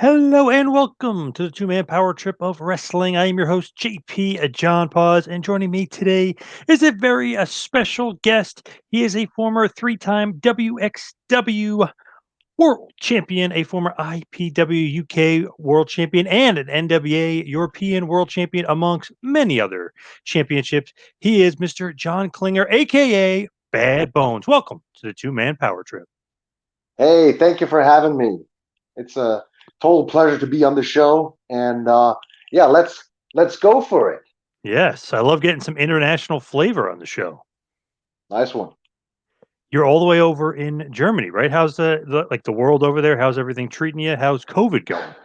Hello and welcome to the two-man power trip of wrestling. I am your host, JP John Paz, and joining me today is a very special guest. He is a former three-time WXW World Champion, a former IPW UK World Champion, and an NWA European World Champion, amongst many other championships. He is Mr. John Klinger, aka Bad Bones. Welcome to the two-man power trip. Hey, thank you for having me. It's a total pleasure to be on the show, and yeah, let's go for it. Yes, I love getting some international flavor on the show. Nice one. You're all the way over in Germany, right? How's the world over there? How's everything treating you? How's COVID going?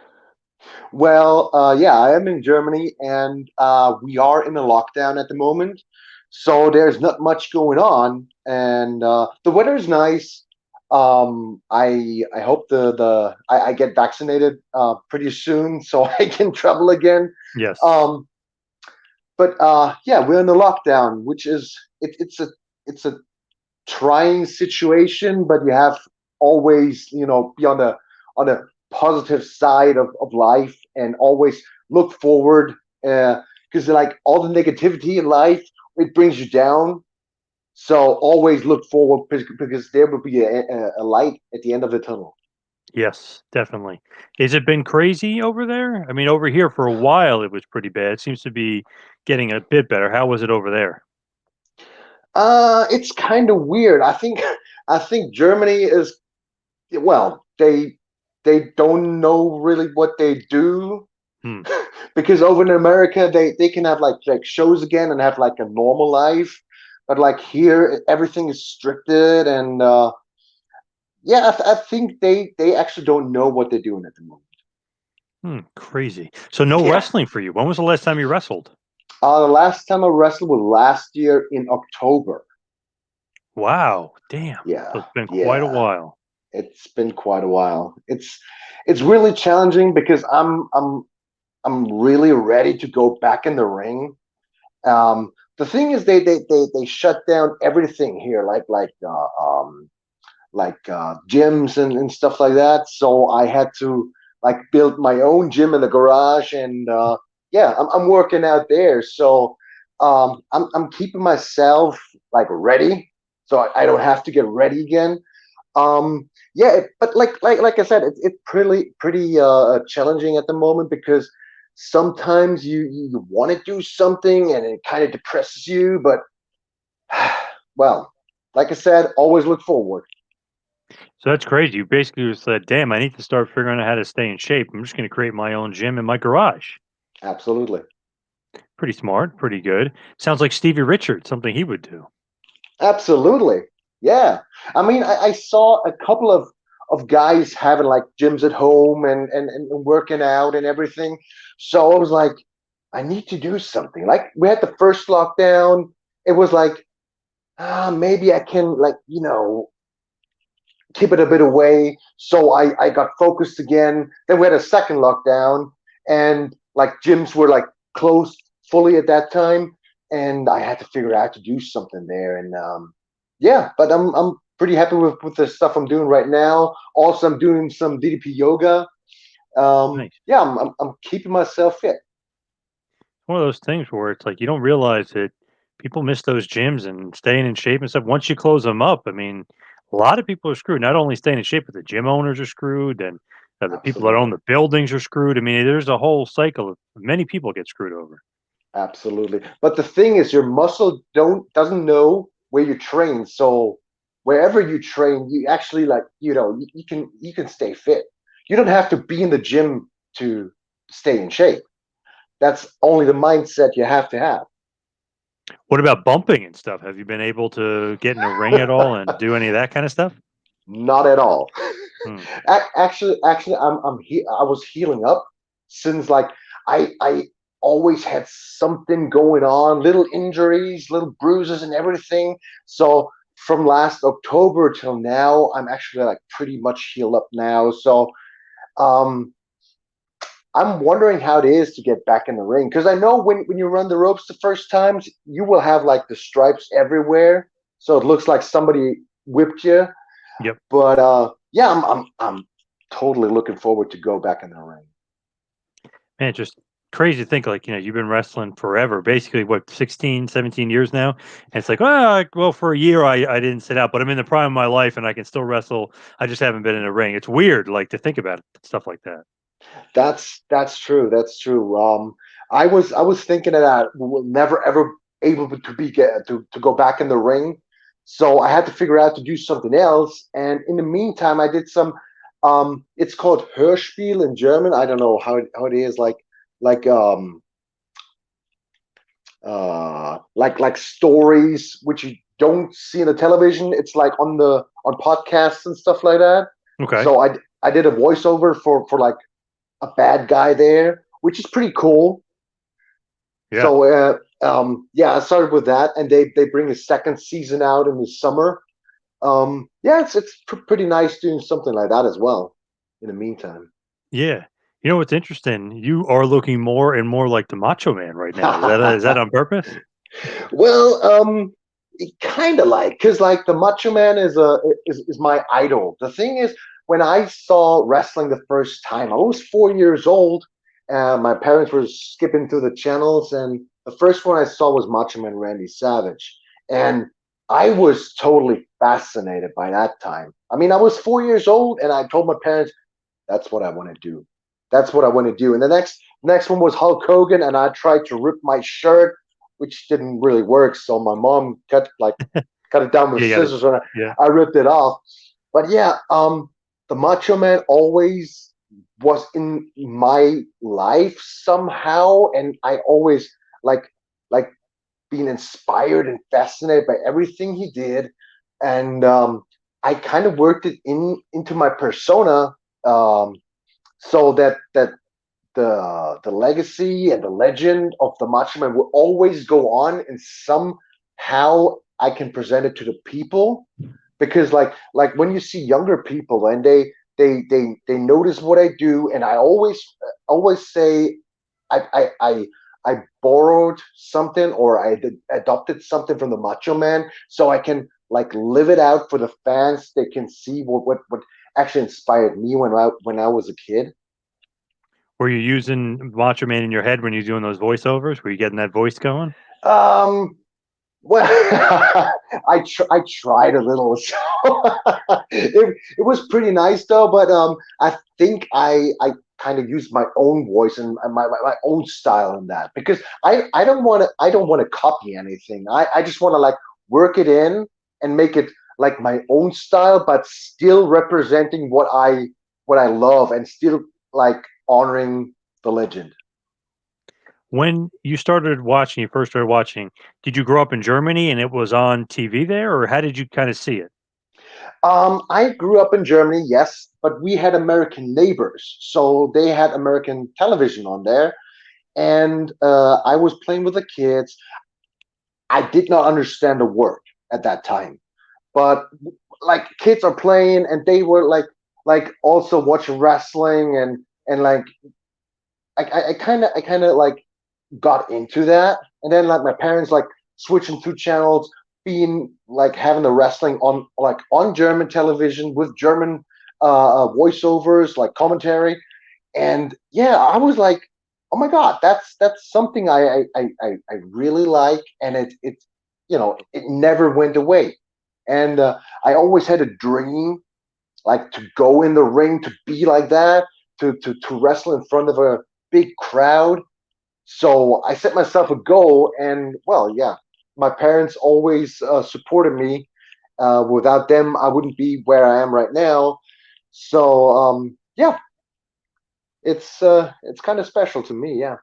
Well, yeah, I am in Germany, and we are in a lockdown at the moment, so there's not much going on, and the weather is nice. I hope I get vaccinated pretty soon, so I can travel again. Yes. Um, but yeah, we're in a lockdown, which is it's a trying situation, but you have always, be on a positive side of life and always look forward. Because like all the negativity in life, it brings you down. So always look forward because there will be a light at the end of the tunnel. Yes, definitely. Has it been crazy over there? I mean, over here for a while it was pretty bad. It seems to be getting a bit better. How was it over there? It's kind of weird. I think Germany is, well, they don't know really what they do. Hmm. Because over in America they can have like shows again and have like a normal life, but like here everything is stricted, and yeah, I think they actually don't know what they're doing at the moment. Hmm. Crazy. So no Yeah. wrestling for you. When was the last time you wrestled? The last time I wrestled was last year in October. Wow. Damn. Yeah, So it's been quite a yeah, while. it's been quite a while. It's really challenging because I'm really ready to go back in the ring. The thing is, they shut down everything here, like gyms and stuff like that. So I had to like build my own gym in the garage, and yeah, I'm working out there. So I'm keeping myself like ready, so I don't have to get ready again. Yeah, but like I said, it's pretty challenging at the moment because sometimes you want to do something and it kind of depresses you, but well, like I said, always look forward. So that's crazy. You basically just said, "Damn, I need to start figuring out how to stay in shape. I'm just going to create my own gym in my garage." Absolutely. Pretty smart, pretty good. Sounds like Stevie Richards, something he would do. Absolutely. Yeah. I mean, I saw a couple of guys having like gyms at home and working out and everything. So I was like, I need to do something. Like we had the first lockdown. It was like, maybe I can like, keep it a bit away. So I got focused again. Then we had a second lockdown, and like gyms were like closed fully at that time. And I had to figure out to do something there. And yeah, but I'm pretty happy with the stuff I'm doing right now. Also, I'm doing some DDP yoga. Nice. Yeah, I'm keeping myself fit. One of those things where it's like you don't realize that people miss those gyms and staying in shape and stuff. Once you close them up, I mean, a lot of people are screwed. Not only staying in shape, but the gym owners are screwed, and the people that own Absolutely. the buildings are screwed. I mean, there's a whole cycle of many people get screwed over. Absolutely. But the thing is, your muscle doesn't know where you train. So wherever you train, you actually like you can stay fit. You don't have to be in the gym to stay in shape. That's only the mindset you have to have. What about bumping and stuff? Have you been able to get in a ring at all and do any of that kind of stuff? Not at all. Hmm. Actually, I was healing up since like I always had something going on, little injuries, little bruises, and everything. So from last October till now, I'm actually like pretty much healed up now. So um, I'm wondering how it is to get back in the ring because I know when you run the ropes the first times, you will have like the stripes everywhere, so it looks like somebody whipped you. Yep. But yeah, I'm totally looking forward to go back in the ring. Man, it's just crazy to think like, you've been wrestling forever, basically what, 16, 17 years now? And it's like, well, for a year I didn't sit out, but I'm in the prime of my life and I can still wrestle. I just haven't been in a ring. It's weird, like to think about it, stuff like that. That's true. That's true. I was thinking of that. We will never ever able to to go back in the ring, so I had to figure out to do something else. And in the meantime, I did some. It's called Hörspiel in German. I don't know how it is like like stories which you don't see in the television. It's like on podcasts and stuff like that. Okay. So I did a voiceover for like a bad guy there, which is pretty cool. Yeah. So yeah, I started with that, and they bring a second season out in the summer. Yeah, it's pretty nice doing something like that as well. In the meantime, Yeah. You know what's interesting? You are looking more and more like the Macho Man right now. Is that on purpose? well, kind of like because like the Macho Man is my idol. The thing is, when I saw wrestling the first time, I was 4 years old. My parents were skipping through the channels, and the first one I saw was Macho Man Randy Savage, and I was totally fascinated by that time. I mean, I was 4 years old, and I told my parents, "That's what I want to do. That's what I want to do." And the next one was Hulk Hogan, and I tried to rip my shirt, which didn't really work. So my mom cut it down with You got it. scissors, and Yeah. I ripped it off. But yeah, the Macho Man always was in my life somehow, and I always like like being inspired and fascinated by everything he did, and I kind of worked it into my persona, um, so that the legacy and the legend of the Macho Man will always go on, and somehow I can present it to the people, because like when you see younger people and they notice what I do, and I always say I borrowed something, or adopted something from the Macho Man, so I can like live it out for the fans. They can see what actually inspired me when I was a kid. Were you using Macho Man in your head when you're doing those voiceovers? Were you getting that voice going? Um, Well, I tried a little. So it was pretty nice though, but I think I kind of used my own voice and my own style in that, because I don't want to copy anything. I just want to like work it in and make it like my own style, but still representing what I love, and still like honoring the legend. When you first started watching, did you grow up in Germany and it was on TV there, or how did you kind of see it? I grew up in Germany, yes, but we had American neighbors, so they had American television on there, and I was playing with the kids. I did not understand the word at that time, but like kids are playing, and they were like also watching wrestling, and like I kind of like got into that, and then like my parents like switching through channels, being like having the wrestling on German television with German voiceovers, like commentary, and yeah, I was like, oh my god, that's something I really like, and it never went away, and I always had a dream like to go in the ring, to be like that, to wrestle in front of a big crowd. So I set myself a goal, and well, yeah, my parents always supported me. Without them, I wouldn't be where I am right now. So yeah, it's kind of special to me. Yeah,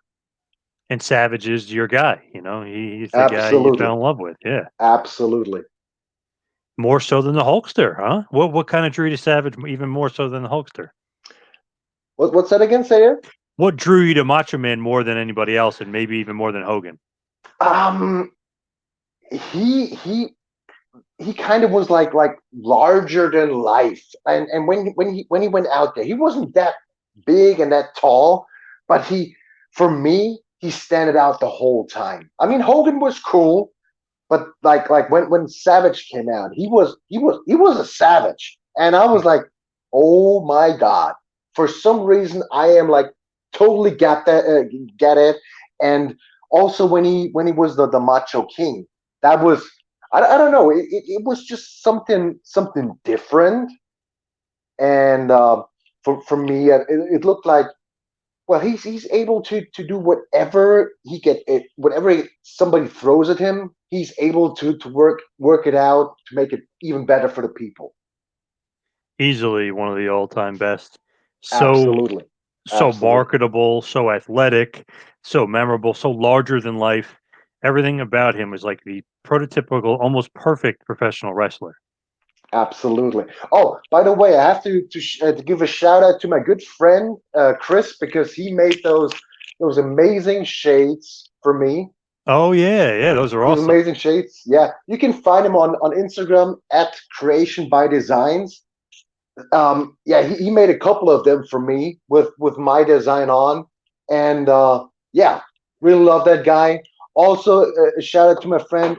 And Savage is your guy, he's the guy you absolutely, fell in love with. Yeah. absolutely. More so than the Hulkster, huh? What kind of drew you to Savage even more so than the Hulkster? What's that again? Say it. What drew you to Macho Man more than anybody else, and maybe even more than Hogan? Um, he he kind of was like larger than life, and when he went out there, he wasn't that big and that tall, but for me, he standed out the whole time. I mean, Hogan was cool, but like when Savage came out, he was a savage, and I was like, Oh my god! For some reason, I am like totally get it. And also when he was the Macho King, that was I don't know. It was just something different. And for me, it looked like, well, he's able to do whatever whatever somebody throws at him. He's able to work it out to make it even better for the people. Easily one of the all-time best. So Absolutely, so absolutely, marketable, so athletic, so memorable, so larger than life. Everything about him was like the prototypical, almost perfect professional wrestler. absolutely. Oh, by the way, I have to give a shout out to my good friend Chris, because he made those amazing shades for me. Oh yeah, yeah, those are Those awesome. amazing shades. Yeah, you can find him on Instagram at Creation by Designs. Yeah, he made a couple of them for me with my design on. And yeah, really love that guy. Also, a shout out to my friend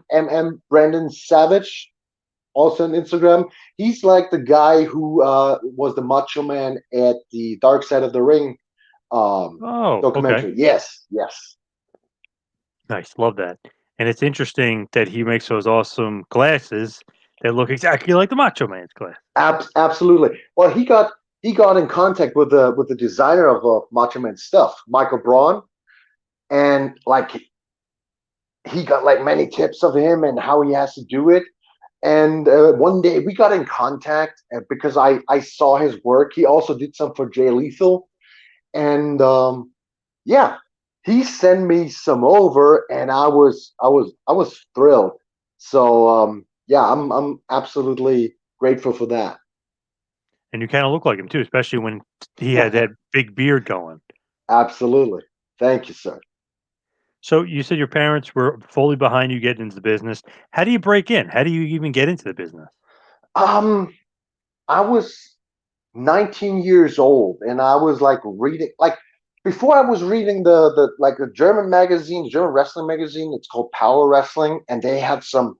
Brandon Savage, also on Instagram. He's like the guy who was the Macho Man at the Dark Side of the Ring Oh, okay. documentary. Yes, yes. Nice, love that. And it's interesting that he makes those awesome glasses that look exactly like the Macho Man's glass. Absolutely. Well, he got in contact with the designer of Macho Man stuff, Michael Braun, and like he got like many tips of him and how he has to do it. And one day we got in contact because I saw his work. He also did some for Jay Lethal, and yeah, he sent me some over, and I was thrilled. So yeah, I'm absolutely grateful for that. And you kind of look like him too, especially when he had that big beard going. Absolutely. Thank you, sir. So you said your parents were fully behind you getting into the business. How do you break in? How do you even get into the business? Um, I was 19 years old, and I was like reading, like before I was reading the like the German magazine, the German wrestling magazine. It's called Power Wrestling, and they had some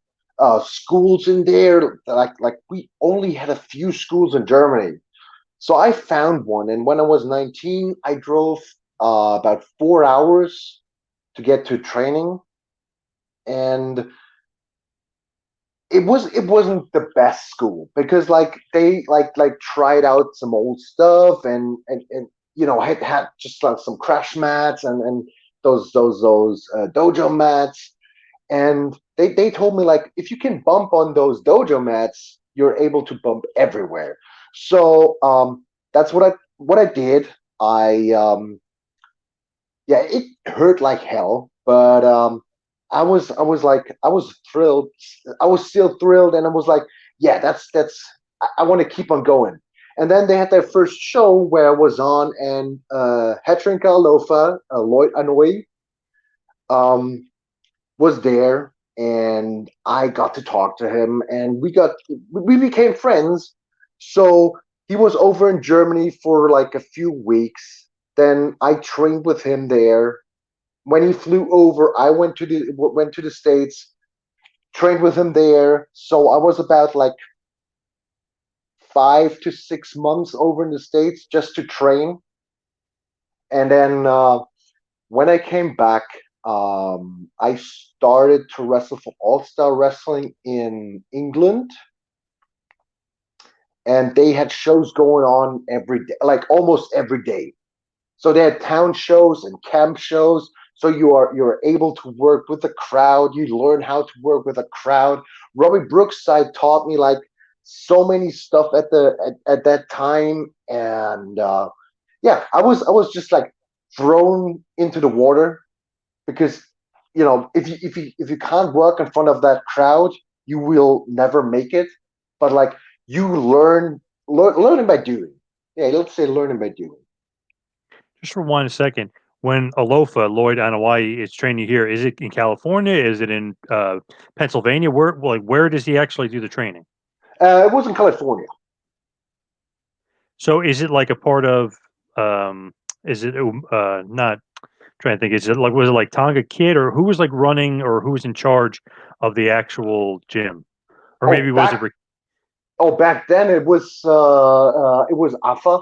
schools in there. Like we only had a few schools in Germany, so I found one. And when I was 19, I drove about 4 hours to get to training, and it wasn't the best school because like they tried out some old stuff, and had just like some crash mats and those dojo mats. And they told me, like, if you can bump on those dojo mats, you're able to bump everywhere. So that's what I did. I Yeah, it hurt like hell, but I was thrilled. I was still thrilled, and I was like, yeah, that's I want to keep on going. And then they had their first show where I was on, and Hetrinka Alofa, Lloyd Anoy, um, was there, and I got to talk to him, and we became friends. So he was over in Germany for like a few weeks. Then I trained with him there. When he flew over, I went to the States, trained with him there. So I was about like 5 to 6 months over in the States just to train. And then when I came back, I started to wrestle for All Star Wrestling in England, and they had shows going on every day, like almost every day. So they had town shows and camp shows. So you're able to work with the crowd. You learn how to work with a crowd. Robbie Brookside taught me like so many stuff at that time, and yeah, I was just like thrown into the water because if you can't work in front of that crowd, you will never make it. But like you learning by doing. Yeah, let's say learning by doing. Just for 1 second, when Alofa Lloyd Hawaii is training here, is it in California? Is it in Pennsylvania? Where does he actually do the training? It was in California. So is it like a part of? Is it not trying to think? Is it like was it like Tonga Kid or who was like running or who was in charge of the actual gym? Or maybe Oh, was it? back Oh, back then it was Alpha.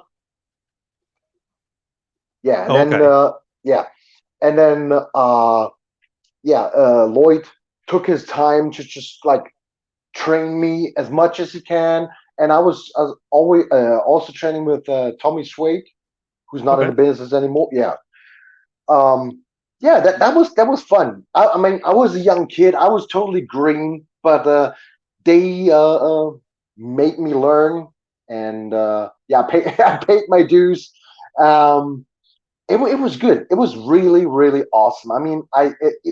Yeah, and Oh, then okay. yeah, and then Lloyd took his time to just like train me as much as he can. And I was always also training with Tommy Swade, who's not in Okay. the business anymore. Um, yeah, that was fun. I mean, I was a young kid. I was totally green, but they made me learn, and yeah, I paid I paid my dues. Um, it was good. It was really really awesome. I mean,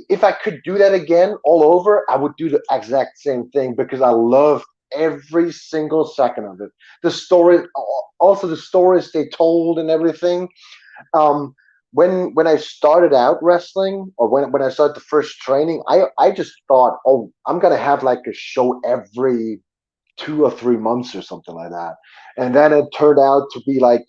if I could do that again all over, I would do the exact same thing because I love every single second of it. The story, also the stories they told and everything. um when I started out wrestling, or when I started the first training, I just thought, oh, I'm gonna have like a show every 2 or 3 months or something like that. And then it turned out to be like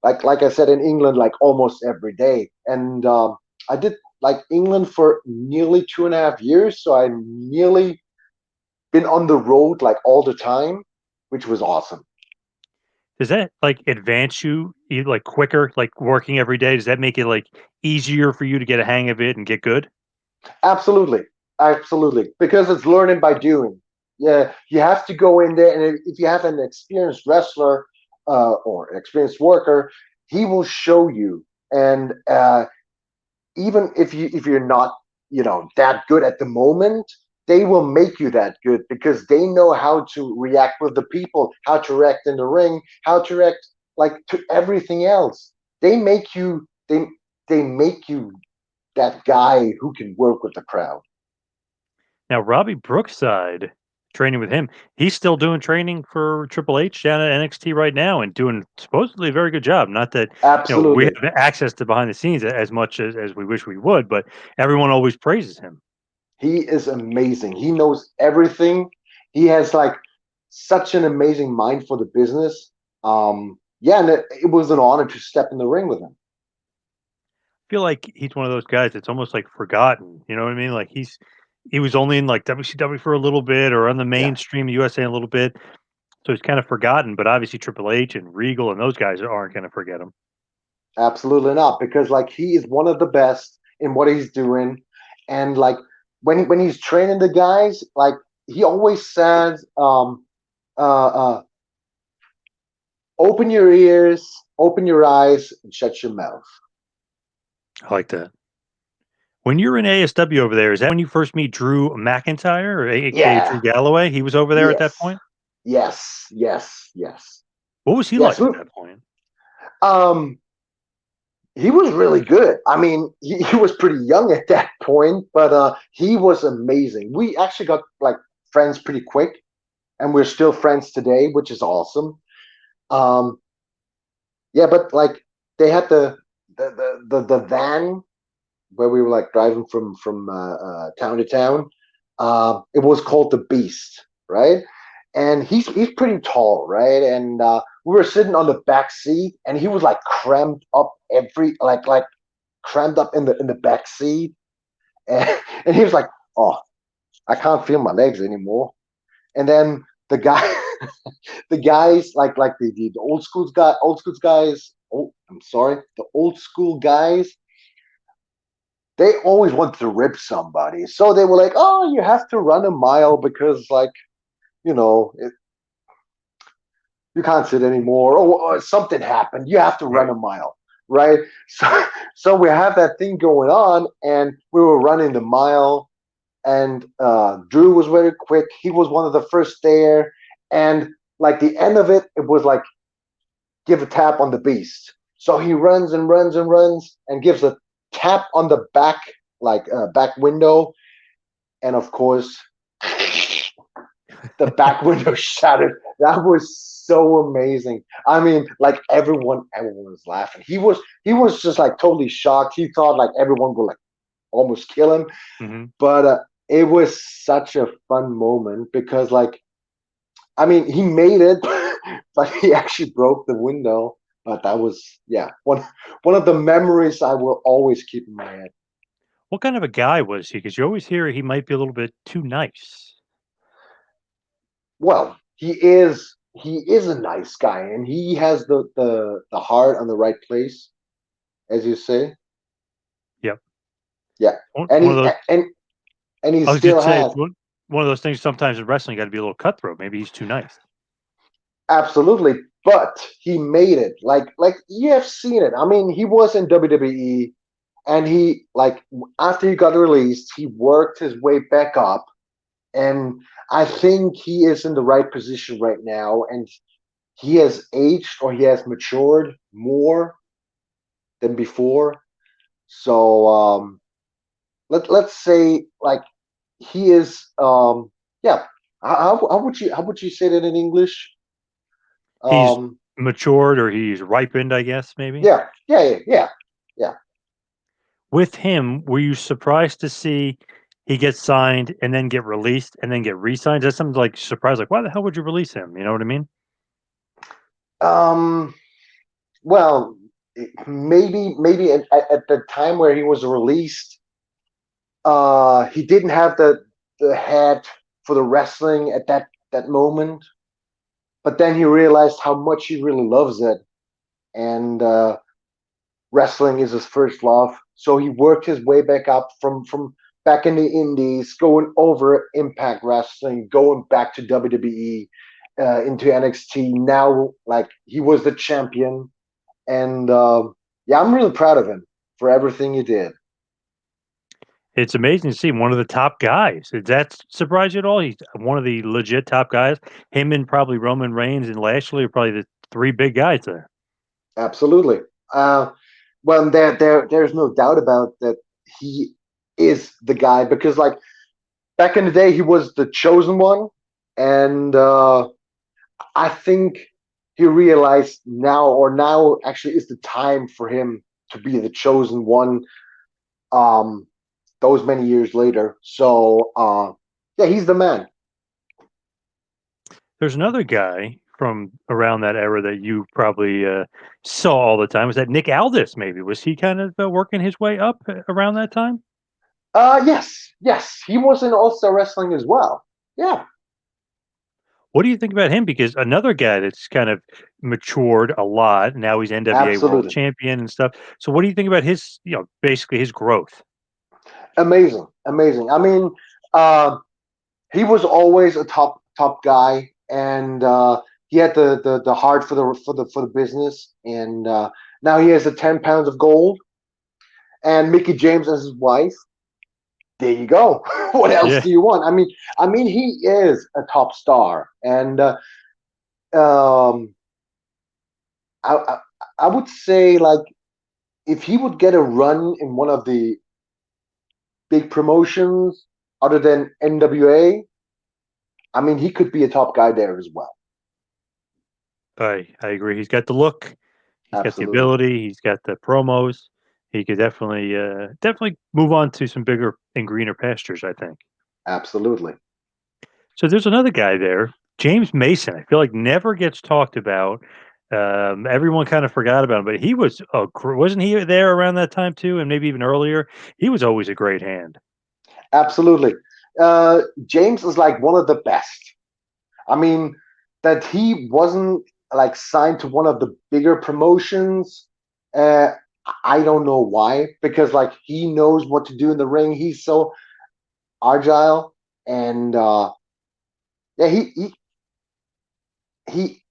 I said, in England, like almost every day. And I did like England for nearly 2.5 years, so I nearly been on the road like all the time, which was awesome. Does that, like, advance you, like, quicker, like, working every day? Does that make it, like, easier for you to get a hang of it and get good? Absolutely, absolutely, because it's learning by doing. Yeah, you have to go in there, and if you have an experienced wrestler or an experienced worker, he will show you. And even if you're not, that good at the moment, they will make you that good because they know how to react with the people, how to react in the ring, how to react like to everything else. They make you they make you that guy who can work with the crowd. Now Robbie Brookside, training with him, he's still doing training for Triple H down at NXT right now and doing supposedly a very good job. Not that, we Absolutely. have access to behind the scenes as much as we wish we would, but everyone always praises him. He is amazing. He knows everything. He has like such an amazing mind for the business. Yeah, and it was an honor to step in the ring with him. Feel like he's one of those guys that's almost, like, forgotten, you know what I mean? Like, he was only in, like, WCW for a little bit or on the Yeah, mainstream USA a little bit, so he's kinda forgotten, but obviously Triple H and Regal and those guys aren't gonna forget him. absolutely not. Because like he is one of the best in what he's doing, and like when he's training the guys, like he always says, "Open your ears, open your eyes, and shut your mouth." I like that. When you're in ASW over there, is that when you first meet Drew McIntyre or AKA Drew Yeah. Galloway? He was over there at that Yes. point? Yes. Yes. Yes. What was he Yes. like at that point? Um, he was really good. I mean, he was pretty young at that point, but he was amazing. We actually got like friends pretty quick, and we're still friends today, which is awesome. Um, yeah, but like they had the van where we were like driving from town to town. It was called the Beast, right? And he's pretty tall, right? And we were sitting on the back seat, and he was like cramped up every like cramped up in the back seat, and he was like, "Oh, I can't feel my legs anymore." And then the guy, the guys like the old school guys. Oh, I'm sorry, the old school guys. They always wanted to rip somebody, so they were like, "Oh, you have to run a mile because like you know you can't sit anymore, or something happened. You have to run Right. a mile." Right. So we have that thing going on, and we were running the mile, and Drew was very quick. He was one of the first there, and like the end of it, it was like give a tap on the beast. So he runs and runs and runs and gives a tap on the back, like back window, and of course the back window shattered. That was so amazing. I mean, like everyone was laughing. He was just like totally shocked. He thought like everyone would like almost kill him, Mhm. but it was such a fun moment because like I mean he made it, but he actually broke the window. But that was yeah one of the memories I will always keep in my head. What kind of a guy was he? Because you always hear he might be a little bit too nice. Well. he is a nice guy, and he has the heart on the right place, as you say. Yep. Yeah, One and one of he those. and he I was still just say it's has. one of those things. Sometimes in wrestling, you got to be a little cutthroat. Maybe he's too nice. Absolutely, but he made it. Like you have seen it. I mean, he was in WWE, and he like after he got released, he worked his way back up, and I think he is in the right position right now, and he has aged or he has matured more than before. So let's say like he is yeah. How would you say that in English? He's Um, matured or he's ripened, I guess, maybe. yeah. With him, were you surprised to see he get signed and then get released and then get re-signed? That's something like surprised, like why the hell would you release him? You know what I mean? Um, well, maybe at the time where he was released, he didn't have the head for the wrestling at that moment. But then he realized how much he really loves it, and wrestling is his first love. So he worked his way back up from back in the Indies, going over Impact Wrestling, going back to WWE, into NXT. Now, like he was the champion, and yeah, I'm really proud of him for everything he did. It's amazing to see one of the top guys. Did that surprise you at all? He's one of the legit top guys. Him and probably Roman Reigns and Lashley are probably the three big guys there. Absolutely. Uh, well, there's no doubt about that. He is the guy because, like, back in the day, he was the chosen one, and I think he realized now, or now actually is the time for him to be the chosen one. Um, those many years later, so yeah, he's the man. There's another guy from around that era that you probably saw all the time. Was that Nick Aldis? Maybe was he kind of working his way up around that time? Yes, he was in All Star Wrestling as well. Yeah, What do you think about him? Because another guy that's kind of matured a lot. Now he's NWA World absolutely. Champion and stuff. So what do you think about his, basically his growth? Amazing, amazing. I mean, uh, he was always a top guy, and he had the heart for the business. And now he has the 10 pounds of gold, and Mickey James as his wife. There you go. What else Yeah, do you want? I mean, he is a top star, and um, I, I I would say like if he would get a run in one of the big promotions other than NWA, I mean, he could be a top guy there as well. I agree. He's got the look. He's got the Absolutely. ability. He's got the promos. He could definitely move on to some bigger and greener pastures, I think. Absolutely. So there's another guy there, James Mason. I feel like never gets talked about. Everyone kind of forgot about him, but he was wasn't he there around that time too, and maybe even earlier? He was always a great hand. Absolutely. James is like one of the best. I mean, that he wasn't like signed to one of the bigger promotions. Uh, I don't know why, because like he knows what to do in the ring. He's so agile, and yeah, he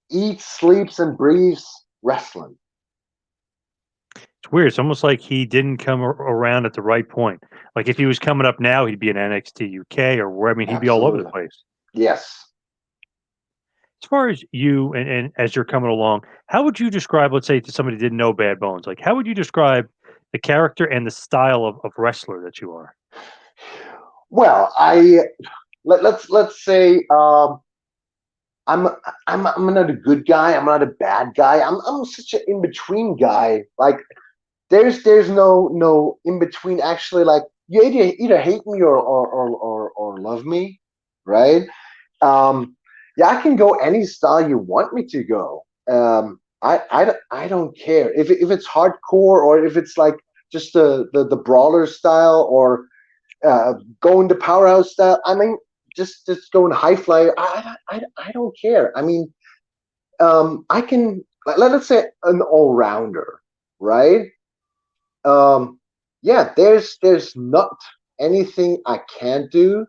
eats, sleeps, and breathes wrestling. It's weird. It's almost like he didn't come around at the right point. Like if he was coming up now, he'd be in NXT UK or where. I mean, he'd be all over the Absolutely. place. Yes. As far as you and as you're coming along, how would you describe, let's say, to somebody who didn't know Bad Bones, like how would you describe the character and the style of wrestler that you are? Well, let's say I'm I'm not a good guy. I'm not a bad guy. I'm such an in between guy. Like there's no in between. Actually, like you either hate me or love me, right? Yeah, I can go any style you want me to go. I don't care if it's hardcore or if it's like just the brawler style or going to powerhouse style. I mean, just going high flyer. I don't care. I mean, I can let's say an all rounder, right? Um, yeah, there's not anything I can't do.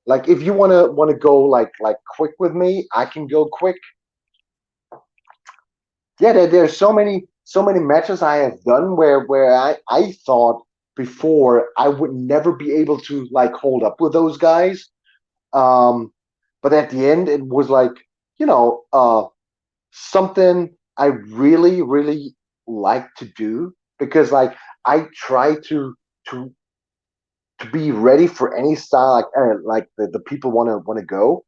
Like if you wanna go like quick with me, I can go quick. Yeah, there's so many matches I have done where I thought before I would never be able to like hold up with those guys. Um, but at the end, it was like you know something I really like to do because like I try to to be ready for any style like the people want to go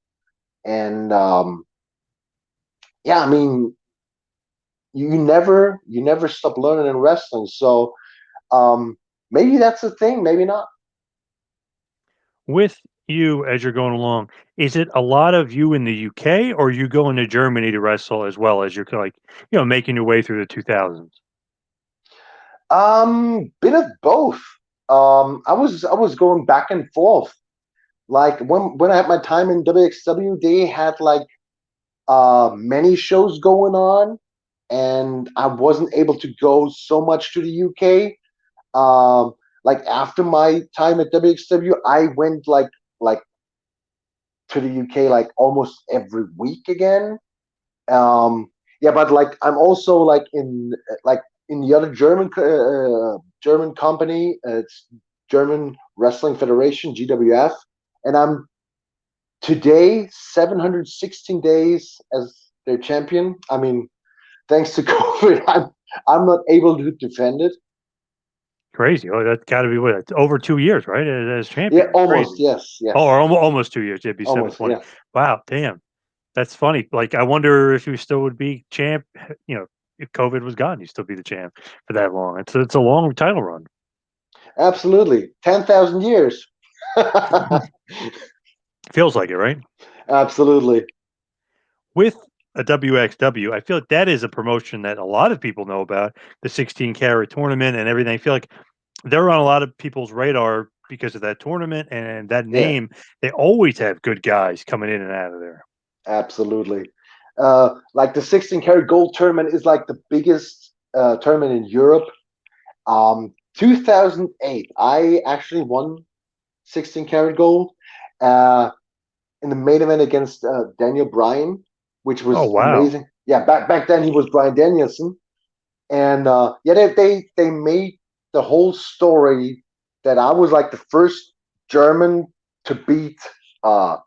and yeah, I mean you never stop learning in wrestling, so um maybe that's the thing, maybe not. With you as you're going along, is it a lot of you in the UK, or you going to Germany to wrestle as well as you're like, making your way through the 2000s? Bit of both. I was going back and forth. Like when I had my time in WXW, they had like many shows going on, and I wasn't able to go so much to the UK. Like after my time at WXW, I went like to the UK like almost every week again. Yeah, but like I'm also like in the other German company. It's German Wrestling Federation (GWF), and I'm today 716 days as their champion. I mean, thanks to COVID, I'm not able to defend it. Crazy. Oh, that's got to be what, it's over 2 years, right? As Yeah, champion, that's almost. crazy. Yes, Oh, or yes, almost 2 years. It'd be almost. 720. Yeah, Wow, damn, that's funny. Like, I wonder if you still would be champ. If COVID was gone, you'd still be the champ for that long. It's a long title run. absolutely. 10,000 years. Feels like it, right? Absolutely. With a WXW, I feel like that is a promotion that a lot of people know about, the 16 carat tournament and everything. I feel like they're on a lot of people's radar because of that tournament and that Yeah, name. They always have good guys coming in and out of there. absolutely. Like the 16 karat gold tournament is like the biggest tournament in Europe. 2008, I actually won 16 karat gold uh, in the main event against Daniel Bryan, which Oh, was wow. amazing. Yeah, back then he was Bryan Danielson, and yeah, they made the whole story that I was like the first German to beat uh,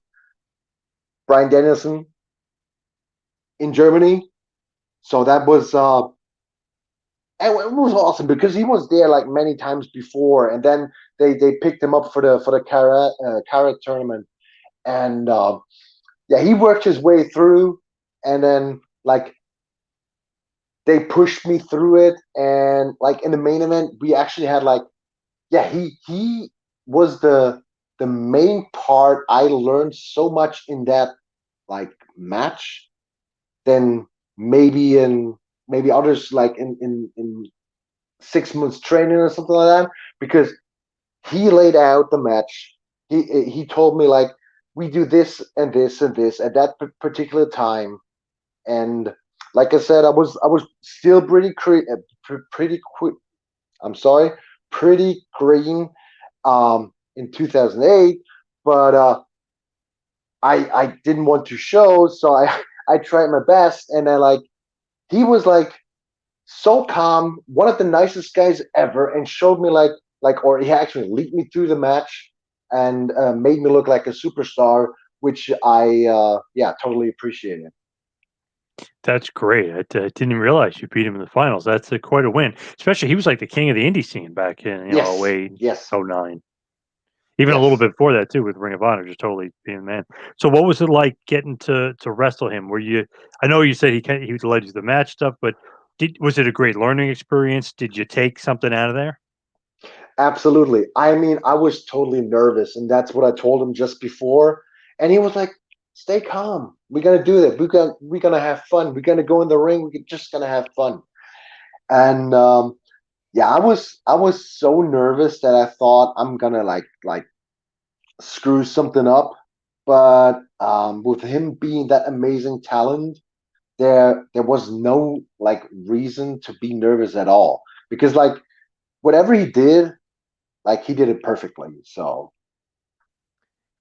Bryan Danielson in Germany. So that was and it was awesome because he was there like many times before, and then they picked him up for the carrot tournament, and yeah, he worked his way through, and then like they pushed me through it, and like in the main event, we actually had like yeah, he was the main part. I learned so much in that like match than maybe others like in 6 months training or something like that because he laid out the match. He told me like we do this and this and this at that particular time, and like I said, I was still pretty quick. I'm sorry, pretty green in 2008, but I didn't want to show, so I I tried my best, and then like he was like so calm, one of the nicest guys ever, and showed me or he actually lead me through the match and made me look like a superstar, which I yeah totally appreciated. That's great. I didn't realize you beat him in the finals. That's quite a win. Especially he was like the king of the indie scene back in, Yes, 08, yes, 09. Even a little yes. bit before that too with Ring of Honor, just totally being the man. So what was it like getting to wrestle him? Were you I know you said he led you to the match stuff, but was it a great learning experience? Did you take something out of there? Absolutely. I mean, I was totally nervous, and that's what I told him just before. And he was like, "Stay calm. We're gonna do that. We're gonna have fun. We're gonna go in the ring. We're just gonna have fun." And yeah, I was so nervous that I thought I'm gonna like screw something up. but with him being that amazing talent, there was no like reason to be nervous at all because like whatever he did, like he did it perfectly. So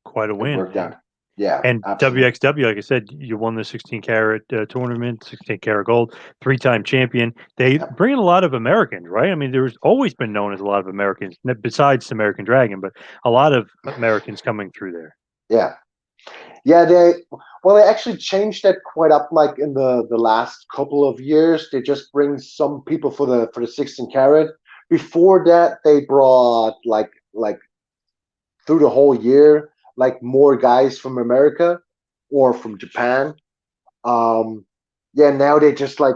Quite a it win. worked out. Yeah, And absolutely. WXW, like I said, you won the 16 carat tournament, 16 carat gold, three-time champion. They Yep. bring in a lot of Americans, right? I mean, there's always been known as a lot of Americans, besides American Dragon, but a lot of Americans coming through there. Yeah. Yeah, they actually changed that quite up like in the last couple of years. They just bring some people for the 16 carat. Before that, they brought like through the whole year like more guys from America or from Japan. Um yeah, now they just like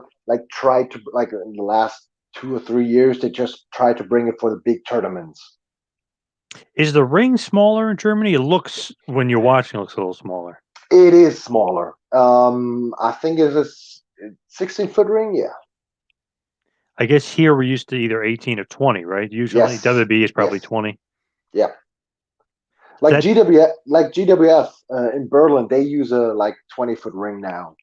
try to like in the last 2 or 3 years they just try to bring it for the big tournaments. Is the ring smaller in Germany? It looks, when you're watching, it looks a little smaller. It is smaller. I think it's a 16-foot ring. Yeah. I guess here we're used to either 18 or 20, right? Usually Yes. WB is probably Yes. 20. Yeah. Like That GWF in Berlin, they use a like 20-foot ring now.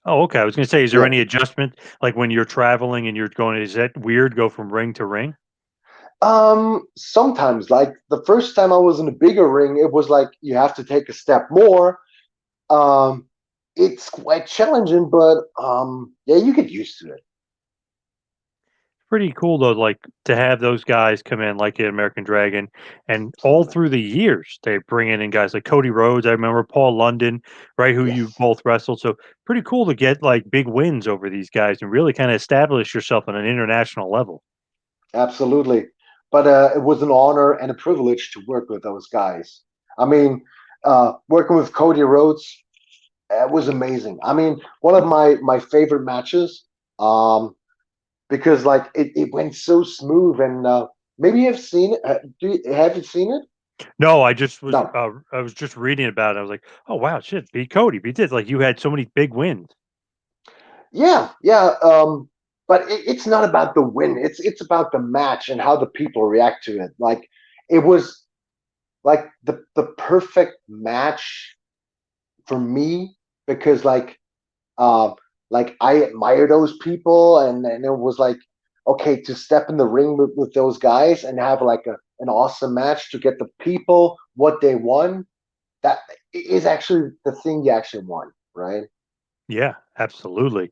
Oh, okay. I was going to say, is there Yeah. any adjustment like when you're traveling and you're going? Is that weird? Go from ring to ring? Sometimes, like the first time I was in a bigger ring, it was like you have to take a step more. Um, it's quite challenging, but yeah, you get used to it. Pretty cool though, like to have those guys come in like the American Dragon, and all Absolutely. through the years they bring in guys like Cody Rhodes. I remember Paul London, right, who you Yes, both wrestled. So pretty cool to get like big wins over these guys and really kind of establish yourself on an international level. absolutely. But it was an honor and a privilege to work with those guys. I mean, working with Cody Rhodes, it was amazing. I mean, one of my favorite matches, um, because like it went so smooth. And maybe you've seen it. Have you seen it? No, No. I was just reading about it. I was like, oh wow, shit, beat Cody, beat this. Like you had so many big wins. Yeah, yeah. But it's not about the win. It's about the match and how the people react to it. Like it was like the perfect match for me because uh, like I admire those people, and it was like okay to step in the ring with those guys and have like an awesome match to get the people what they want. That is actually the thing you actually want, right? Yeah, absolutely.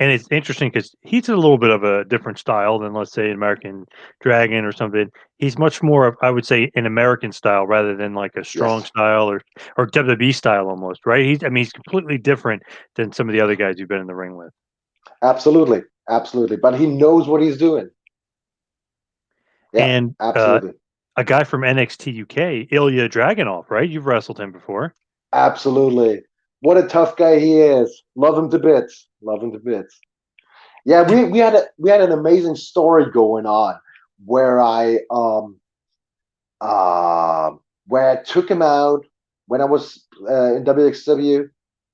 And it's interesting because he's a little bit of a different style than, let's say, American Dragon or something. He's much more of, I would say, an American style rather than like a strong Yes, style or WWE style almost, right? I mean, he's completely different than some of the other guys you've been in the ring with. absolutely, absolutely. But he knows what he's doing. Yeah, And absolutely, a guy from NXT UK, Ilya Dragunov, right? You've wrestled him before. absolutely. What a tough guy he is. Love him to bits. Love him to bits. Yeah, Did we had an amazing story going on where uh, where I took him out when I was in WXW,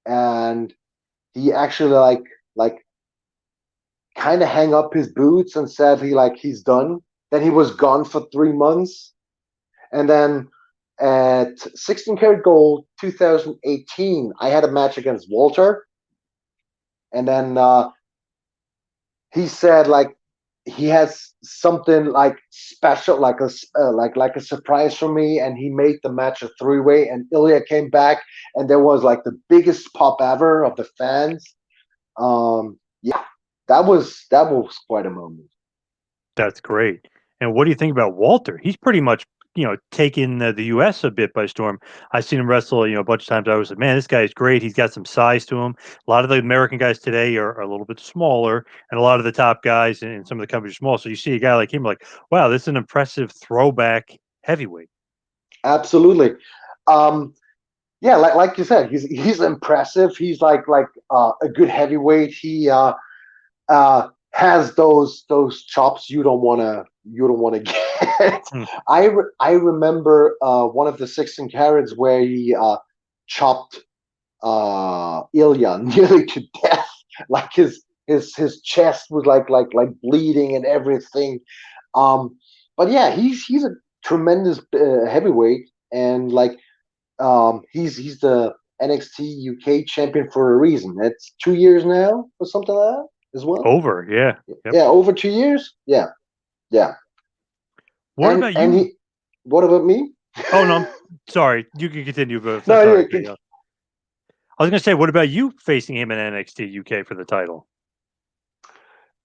and he actually like kind of hang up his boots and said he's done. Then he was gone for 3 months, and then at 16 karat gold 2018, I had a match against Walter, and then he said like he has something like special, like like a surprise for me, and he made the match a three-way. And Ilya came back, and there was like the biggest pop ever of the fans. Yeah, that was quite a moment. That's great. And what do you think about Walter? He's pretty much, taken the US a bit by storm. I've seen him wrestle, a bunch of times. I was like, man, this guy is great. He's got some size to him. A lot of the American guys today are a little bit smaller, and a lot of the top guys in some of the companies are small. So you see a guy like him, like, wow, this is an impressive throwback heavyweight. Absolutely. Um, yeah, like you said, he's impressive. He's like a good heavyweight. He has those chops you don't want to get. Hmm. I remember one of the 16 carats where he chopped Ilya nearly to death. Like his chest was like bleeding and everything. Um, but yeah, he's a tremendous heavyweight, and like He's the NXT UK champion for a reason. It's 2 years now or something like that as well. Over, yeah. Yep. Yeah, over 2 years. Yeah, yeah. What about And you? he. What about me? Oh no, I'm sorry. You can continue, but No, sorry. you to cut can. you off. I was going to say, what about you facing him in NXT UK for the title?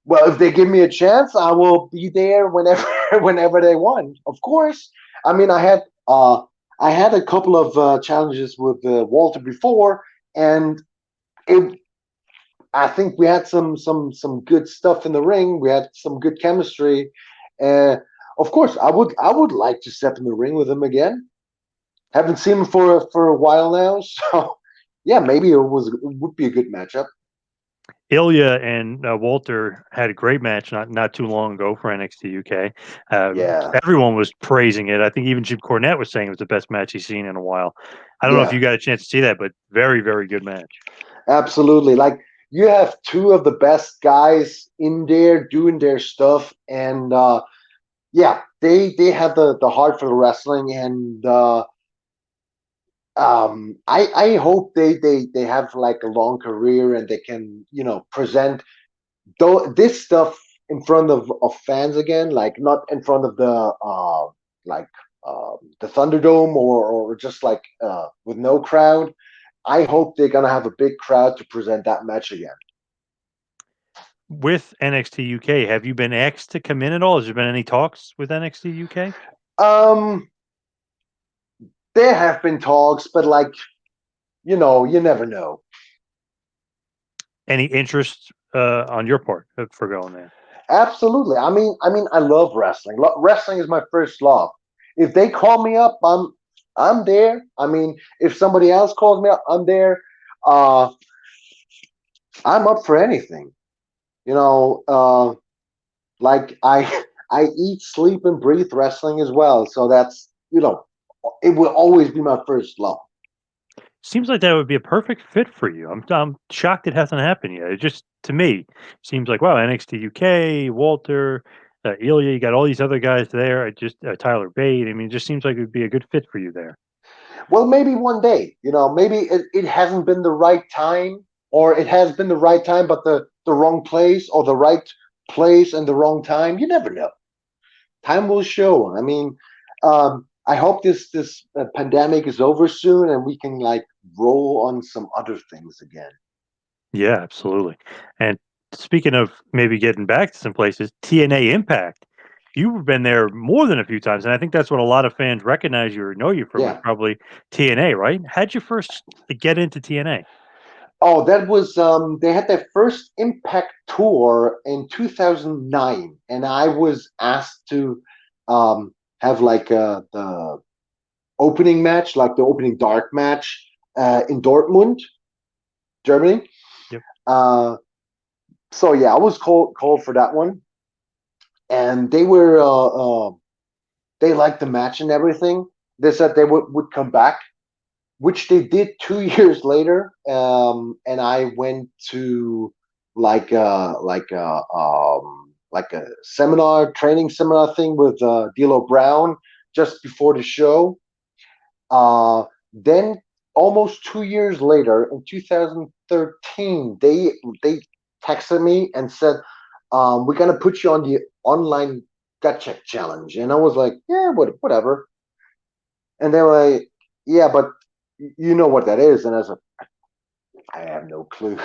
Well, if they give me a chance, I will be there whenever whenever they want. Of course. I mean, I had a couple of challenges with Walter before, and it I think we had some good stuff in the ring. We had some good chemistry. Uh, of course, I would like to step in the ring with him again. Haven't seen him for a while now, so yeah, maybe it would be a good matchup. Ilya and Walter had a great match not too long ago for NXT UK. Yeah, Everyone was praising it. I think even Jim Cornette was saying it was the best match he's seen in a while. I don't know if yeah, you got a chance to see that, but very, very good match. absolutely. Like you have two of the best guys in there doing their stuff, and yeah, they have the heart for the wrestling, and I hope they have like a long career and they can present this stuff in front of fans again, like not in front of like the Thunderdome or just like with no crowd. I hope they're gonna have a big crowd to present that match again. With NXT UK, have you been asked to come in at all? Has there been any talks with NXT UK? Um, there have been talks, but like you never know. Any interest on your part for going there? Absolutely. I mean, I love wrestling. Wrestling is my first love. If they call me up, I'm there. I mean, if somebody else calls me up, I'm there. Uh, I'm up for anything. You know, like I eat, sleep, and breathe wrestling as well. So that's it will always be my first love. Seems like that would be a perfect fit for you. I'm shocked it hasn't happened yet. It just to me seems like wow, NXT UK, Walter, Ilya, you got all these other guys there. I just Tyler Bate. I mean, it just seems like it would be a good fit for you there. Well, maybe one day. Maybe it hasn't been the right time, or it has been the right time, but the wrong place, or the right place and the wrong time. You never know. Time will show. I mean, I hope this pandemic is over soon and we can like roll on some other things again. Yeah, absolutely. And speaking of maybe getting back to some places, TNA Impact. You've been there more than a few times, and I think that's what a lot of fans recognize you or know you from is Yeah. probably TNA, right? How'd you first get into TNA? Oh, that was they had their first Impact tour in 2009, and I was asked to have like the opening match, like the opening dark match in Dortmund, Germany. Yep. Uh, so yeah, I was called for that one, and they liked the match and everything. They said they would come back, which they did 2 years later. And I went to like a seminar, training seminar thing with D'Lo Brown just before the show. Then almost 2 years later, in 2013, they texted me and said, "We're gonna put you on the online gut check challenge." And I was like, "Yeah, whatever." And they were like, "Yeah, but you know what that is?" And I was like, "I have no clue."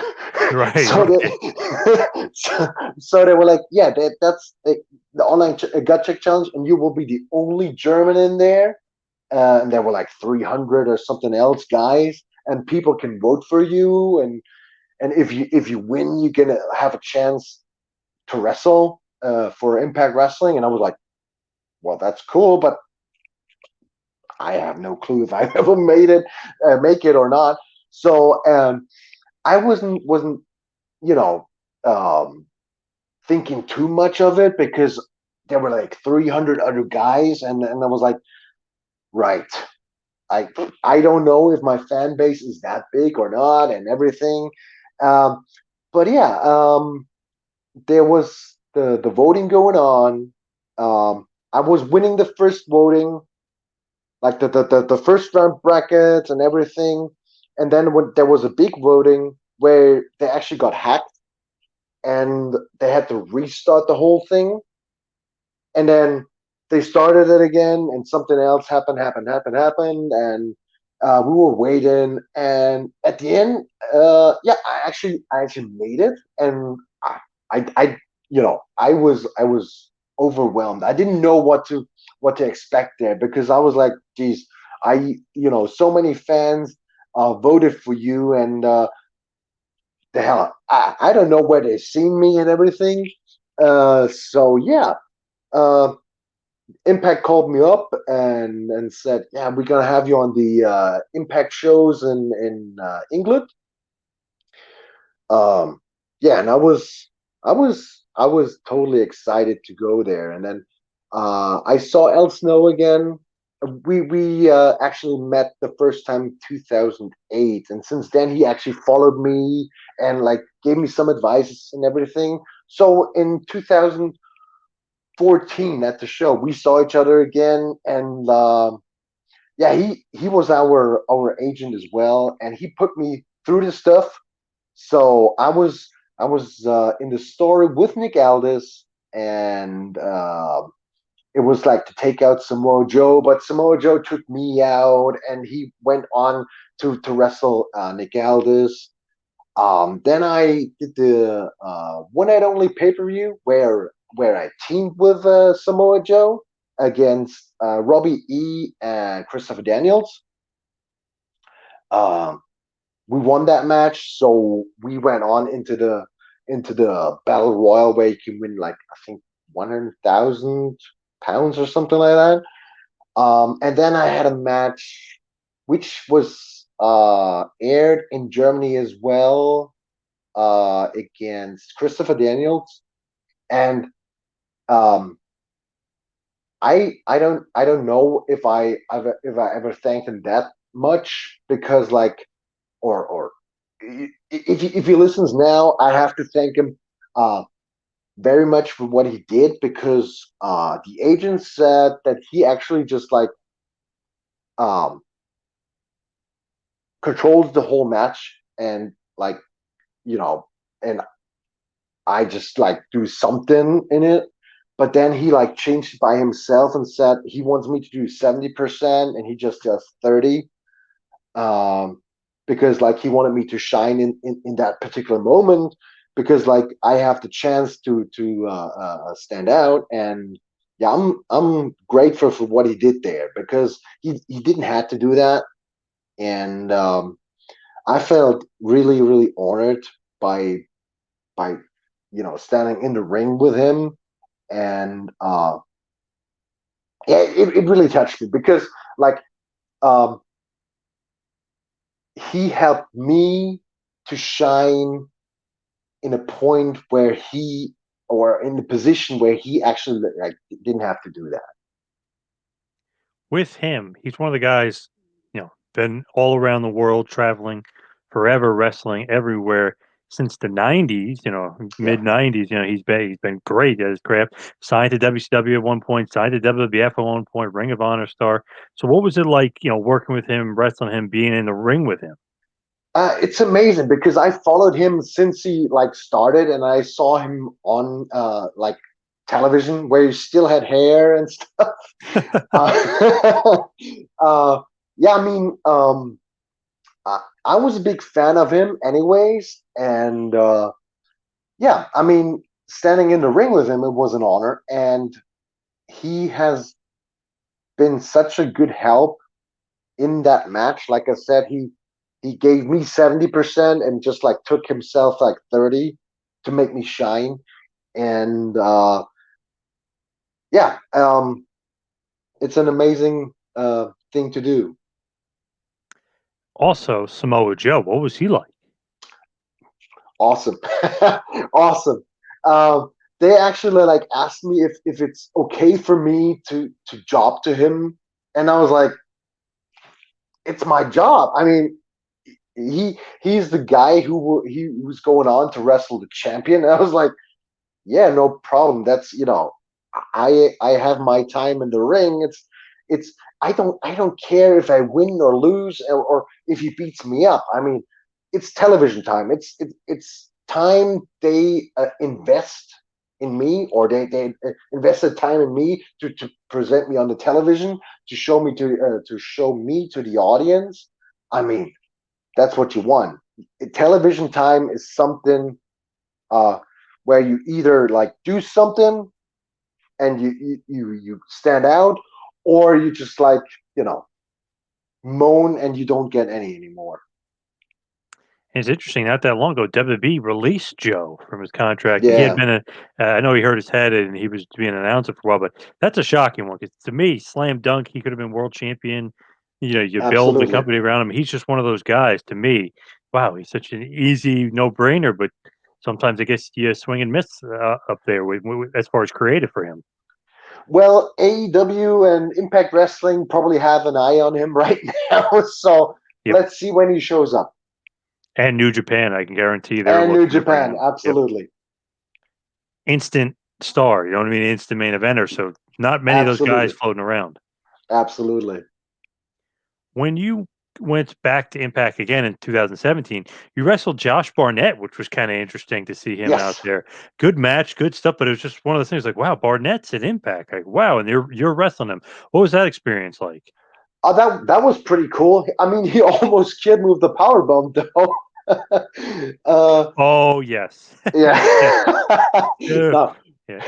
Right, so right. they so they were like, "Yeah, that's the online gut check challenge, and you will be the only German in there." And there were like 300 or something else guys, and people can vote for you, and if you win, you're gonna have a chance to wrestle for Impact Wrestling. And I was like, "Well, that's cool, but I have no clue if I ever make it or not." So I wasn't you know um, thinking too much of it because there were like 300 other guys, and I was like, right. I I don't know if my fan base is that big or not, and everything. Um, but yeah, there was the voting going on. I was winning the first voting, like the first round brackets and everything. And then when there was a big voting where they actually got hacked and they had to restart the whole thing, and then they started it again, and something else happened, and we were waiting, and at the end, yeah, I actually made it, and I I was overwhelmed. I didn't know what to expect there because I was like, geez, so many fans voted for you, and the hell, I don't know where they've seen me and everything. So yeah, uh, Impact called me up and said, "Yeah, we're gonna have you on the Impact shows in England." Um, yeah, and I was totally excited to go there, and then I saw El Snow again. We actually met the first time in 2008, and since then he actually followed me and like gave me some advice and everything. So in 2014 at the show, we saw each other again, and yeah, he was our agent as well, and he put me through the stuff. So I was in the story with Nick Aldis, and it was like to take out Samoa Joe, but Samoa Joe took me out, and he went on to wrestle Nick Aldis. Then I did the one night only pay per view where I teamed with Samoa Joe against Robbie E and Christopher Daniels. Um, we won that match, so we went on into the battle royal where you can win like I think 100,000 pounds or something like that. And then I had a match which was aired in Germany as well against Christopher Daniels, and um, I don't know if I ever thanked him that much because like or if he listens now, I have to thank him uh, very much for what he did because the agent said that he actually just like um, controls the whole match and like you know and I just like do something in it. But then he like changed it by himself and said he wants me to do 70% and he just does 30. Um, because like he wanted me to shine in that particular moment because like I have the chance to stand out, and yeah, I'm grateful for what he did there because he didn't have to do that, and I felt really really honored by standing in the ring with him, and yeah, it really touched me because like um, he helped me to shine in a point where he or in the position where he actually like didn't have to do that. With him, he's one of the guys, been all around the world traveling forever, wrestling everywhere since the 90s, Yeah. mid 90s. He's been great at his craft. Signed to WCW at one point, signed to WWF at one point, Ring of Honor star. So what was it like, working with him, wrestling him, being in the ring with him? It's amazing because I followed him since he like started, and I saw him on like television where he still had hair and stuff. Uh, uh, yeah, I mean, I was a big fan of him, anyways, and yeah, I mean, standing in the ring with him, it was an honor, and he has been such a good help in that match. Like I said, he gave me 70% and just like took himself like 30 to make me shine. And yeah, it's an amazing thing to do. Also, Samoa Joe, what was he like? Awesome, awesome. Um, they actually like asked me if it's okay for me to job to him, and I was like, it's my job. I mean, he's the guy he was going on to wrestle the champion. And I was like, yeah, no problem. That's I have my time in the ring. It's I don't care if I win or lose, or if he beats me up. I mean, it's television time. It's time they invest in me, or they invested time in me to present me on the television, to show me to the audience. I mean, that's what you want. Television time is something uh, where you either like do something and you stand out, or you just like, you know, moan and you don't get any anymore. It's interesting, not that long ago, WWE released Joe from his contract. He had Yeah, been I know he hurt his head and he was being an announcer for a while, but that's a shocking one because to me, slam dunk, he could have been world champion. You know, you build the absolutely. company around him. He's just one of those guys to me. Wow, he's such an easy no brainer, but sometimes I guess you swing and miss up there as far as creative for him. Well, AEW and Impact Wrestling probably have an eye on him right now, so Yep. let's see when he shows up. And New Japan, I can guarantee they're And New looking to bring Japan, him. Yep. absolutely, Instant star, you know what I mean? Instant main eventer. So not many of those guys absolutely, floating around. absolutely. When you went back to Impact again in 2017, you wrestled Josh Barnett, which was kind of interesting to see him out Yes. there. Good match, good stuff, but it was just one of those things like, wow, Barnett's at Impact. Like, wow, and you're wrestling him. What was that experience like? That was pretty cool. I mean, he almost kid moved the power bomb though. uh, Oh yes. Yeah. yeah. Yeah. no, Yeah.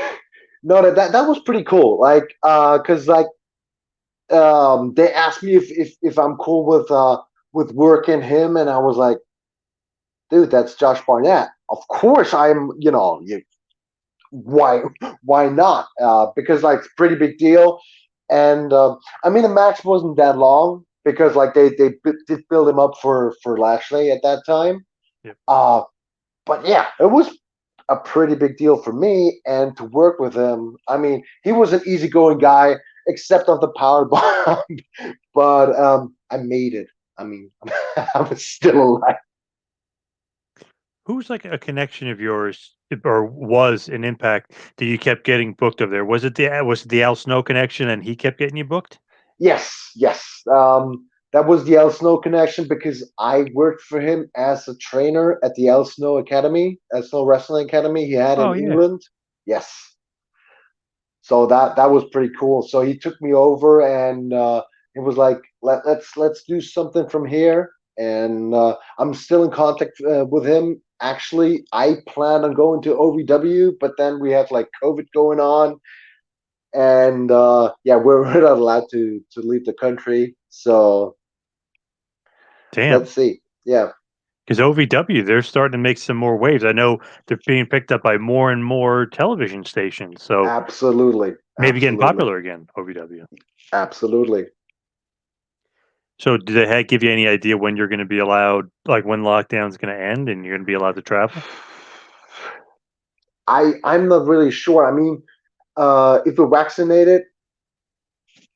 no, that was pretty cool. Like, cause like, they asked me if I'm cool with working him, and I was like, dude, that's Josh Barnett. Of course, I'm. You know, why why not? Because like, it's a pretty big deal, and I mean, the match wasn't that long because like they did build him up for Lashley at that time. Yeah. Uh, but yeah, it was a pretty big deal for me, and to work with him. I mean, he was an easygoing guy, except on the power bomb. But I made it. I mean, I was still alive. Who's like a connection of yours or was an Impact that you kept getting booked over there? Was it the Al Snow connection and he kept getting you booked? Yes, yes. That was the El Snow connection because I worked for him as a trainer at the El Snow Academy, El Snow Wrestling Academy he had Oh in yeah. England. Yes, so that was pretty cool. So he took me over, and it was like, let's do something from here. And I'm still in contact with him. Actually, I plan on going to OVW, but then we have like COVID going on, and yeah, we're not allowed to leave the country. So Damn. let's see. Yeah, Because OVW, they're starting to make some more waves. I know they're being picked up by more and more television stations. So absolutely, maybe getting absolutely, popular again, OVW. absolutely. So do they give you any idea when you're going to be allowed, like when lockdown's going to end and you're going to be allowed to travel? I'm not really sure. I mean, if we're vaccinated,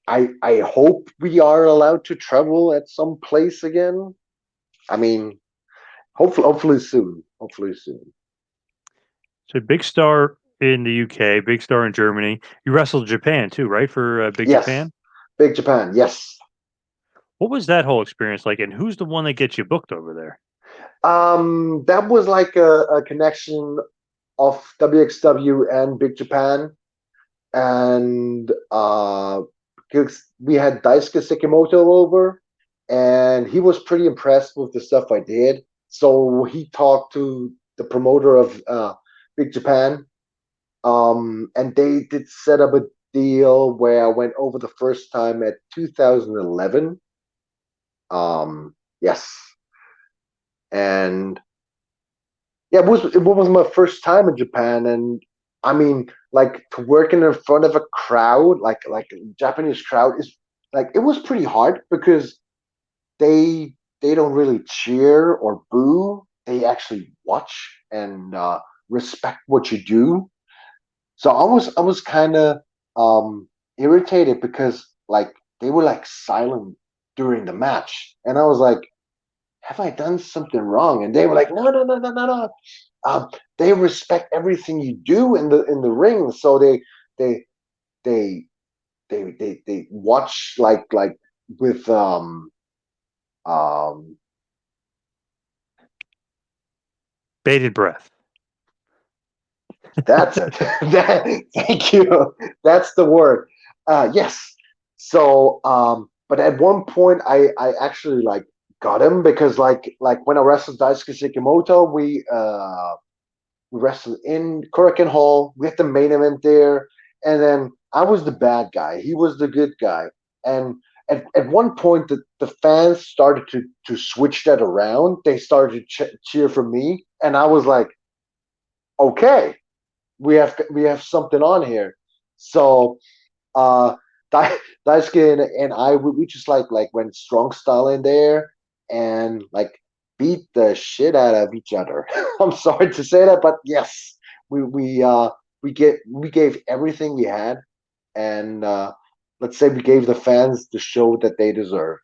I hope we are allowed to travel at some place again. I mean, hopefully soon. Hopefully soon. So big star in the UK, big star in Germany. You wrestled Japan too, right? For Big Yes, Japan. Big Japan. Yes. What was that whole experience like? And who's the one that gets you booked over there? That was like a connection of WXW and Big Japan, and because we had Daisuke Sekimoto over, and he was pretty impressed with the stuff I did. So he talked to the promoter of Big Japan, and they did set up a deal where I went over the first time at 2011. Yes, and yeah, it was my first time in Japan, and I mean, like, to work in front of a crowd, like a Japanese crowd, is like, it was pretty hard because they don't really cheer or boo. They actually watch and respect what you do. So I was kind of irritated because like they were like silent during the match, and I was like, "Have I done something wrong?" And they were like, "No, no, no, no, no, no. They respect everything you do in the ring, so they they watch like with um Bated breath. that's it. Thank you. That's the word. Yes. So, but at one point, I actually like got him because like when I wrestled Daisuke Sekimoto, we wrestled in Korakuen Hall. We had the main event there, and then I was the bad guy. He was the good guy, and at one point the fans started to switch that around. They started to cheer for me, and I was like, okay, we have something on here. So uh Daisuke and I we just like went strong style in there and like beat the shit out of each other. I'm sorry to say that, but yes, we gave everything we had, and let's say we gave the fans the show that they deserve.